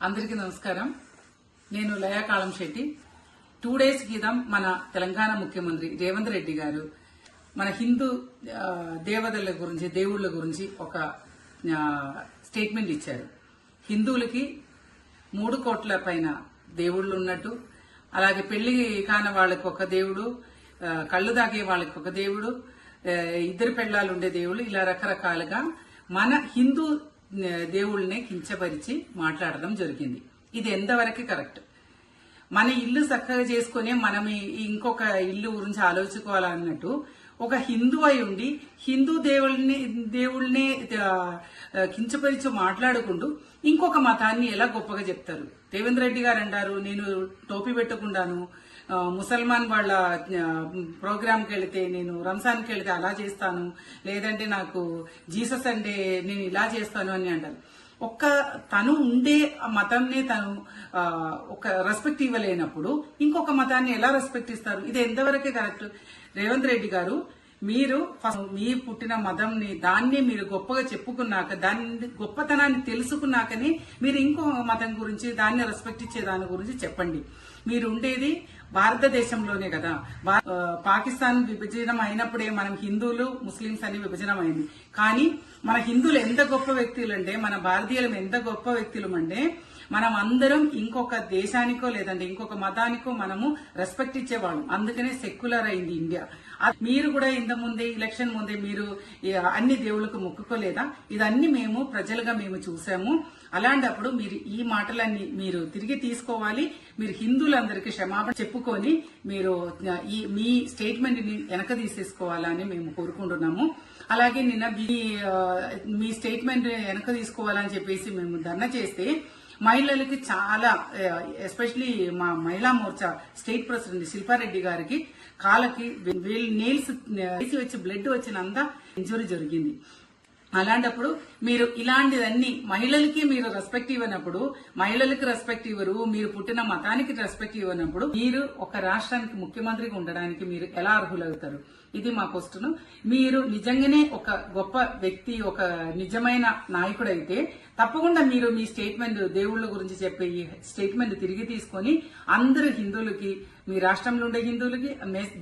అందరికీ నమస్కారం. నేను లయా కాళం శెట్టి. 2 డేస్ క్రితం మన తెలంగాణ ముఖ్యమంత్రి రేవంత్ రెడ్డి గారు మన హిందూ దేవతల గురించి, దేవుళ్ళ గురించి ఒక స్టేట్మెంట్ ఇచ్చారు. హిందువులకి 3 కోట్ల పైన దేవుళ్ళు ఉన్నట్టు, అలాగే పెళ్లి కాని వాళ్ళకి ఒక దేవుడు, కళ్ళు తాగే వాళ్ళకి ఒక దేవుడు, 2 పెళ్లాలు ఉండే దేవుళ్ళు, ఇలా రకరకాలుగా మన హిందూ దేవుళ్ళనే కించపరిచి మాట్లాడడం జరిగింది. ఇది ఎంతవరకు కరెక్ట్? మన ఇల్లు చక్కగా చేసుకునే మనం ఇంకొక ఇల్లు గురించి ఆలోచించుకోవాలన్నట్టు ఒక హిందూ అయి ఉండి హిందూ దేవుళ్ళని కించపరిచి మాట్లాడుకుంటూ ఇంకొక మతాన్ని ఎలా గొప్పగా చెప్తారు? రేవంత్ రెడ్డి గారు అంటారు, నేను టోపీ పెట్టుకుంటాను, ముసల్మాన్ వాళ్ళ ప్రోగ్రామ్కి వెళితే, నేను రంజాన్కి వెళితే అలా చేస్తాను, లేదంటే నాకు జీసస్ అంటే నేను ఇలా చేస్తాను అని అంటారు. తను ఉండే మతంనే తను ఒక రెస్పెక్ట్ ఇవ్వలేనప్పుడు ఇంకొక మతాన్ని ఎలా రెస్పెక్ట్ ఇస్తారు? ఇది ఎంతవరకే కరెక్ట్? రేవంత్ రెడ్డి గారు, మీరు మీ పుట్టిన మతంని దాన్ని మీరు గొప్పగా చెప్పుకున్నాక, దాని గొప్పతనాన్ని తెలుసుకున్నాకనే మీరు ఇంకో మతం గురించి, దాన్ని రెస్పెక్ట్ ఇచ్చే దాని గురించి చెప్పండి. మీరు ఉండేది భారతదేశంలోనే కదా. పాకిస్తాన్ విభజన అయినప్పుడే మనం హిందువులు ముస్లింస్ అని విభజన అయింది. కానీ మన హిందువులు ఎంత గొప్ప వ్యక్తులు అంటే, మన భారతీయులు ఎంత గొప్ప వ్యక్తులు అంటే, మనం అందరం ఇంకొక దేశానికో లేదంటే ఇంకొక మతానికో మనము రెస్పెక్ట్ ఇచ్చేవాళ్ళం. అందుకనే సెక్యులర్ అయింది ఇండియా. మీరు కూడా ఇంత ముందే, ఎలక్షన్ ముందే మీరు అన్ని దేవుళ్లకు మొక్కుకోలేదా? ఇదన్నీ మేము ప్రజలుగా మేము చూసాము. అలాంటప్పుడు మీరు ఈ మాటలన్నీ మీరు తిరిగి తీసుకోవాలి. మీరు హిందువులందరికీ క్షమాపణ చెప్పుకొని మీరు మీ స్టేట్మెంట్ ని వెనక తీసేసుకోవాలని మేము కోరుకుంటున్నాము. అలాగే నిన్న మీ స్టేట్మెంట్ వెనక తీసుకోవాలని చెప్పేసి మేము ధర్నా చేస్తే మహిళలకి చాలా, ఎస్పెషలీ మా మహిళా మోర్చా స్టేట్ ప్రెసిడెంట్ శిల్పారెడ్డి గారికి కాళ్ళకి నెయిల్స్ వచ్చి బ్లడ్ వచ్చినంత ఇంజురీ జరిగింది. అలాంటప్పుడు మీరు ఇలాంటిదన్నీ మహిళలకి మీరు రెస్పెక్ట్ ఇవ్వనప్పుడు, మహిళలకి రెస్పెక్ట్ ఇవ్వరు, మీరు పుట్టిన మతానికి రెస్పెక్ట్ ఇవ్వనప్పుడు మీరు ఒక రాష్ట్రానికి ముఖ్యమంత్రిగా ఉండడానికి మీరు ఎలా అర్హులవుతారు? ఇది మా క్వశ్చన్. మీరు నిజంగానే ఒక గొప్ప వ్యక్తి, ఒక నిజమైన నాయకుడైతే తప్పకుండా మీరు మీ స్టేట్మెంట్, దేవుళ్ళ గురించి చెప్పే ఈ స్టేట్మెంట్ తిరిగి తీసుకొని అందరు హిందువులకి, మీ రాష్ట్రంలో ఉండే హిందువులకి,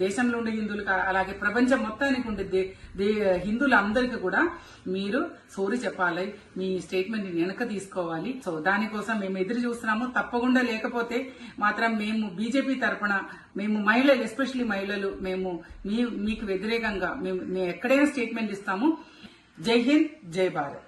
దేశంలో ఉండే హిందువులకి, అలాగే ప్రపంచం మొత్తానికి ఉండే హిందువులందరికీ కూడా మీరు సోరీ చెప్పాలి, మీ స్టేట్మెంట్ వెనక తీసుకోవాలి. సో దానికోసం మేము ఎదురు చూస్తున్నాము. తప్పకుండా లేకపోతే మాత్రం మేము బీజేపీ తరఫున మేము మహిళలు, ఎస్పెషల్లీ మహిళలు, మేము మీకు వ్యతిరేకంగా మేము ఎక్కడైనా స్టేట్మెంట్ ఇస్తాము. జై హింద్, జై భారత్.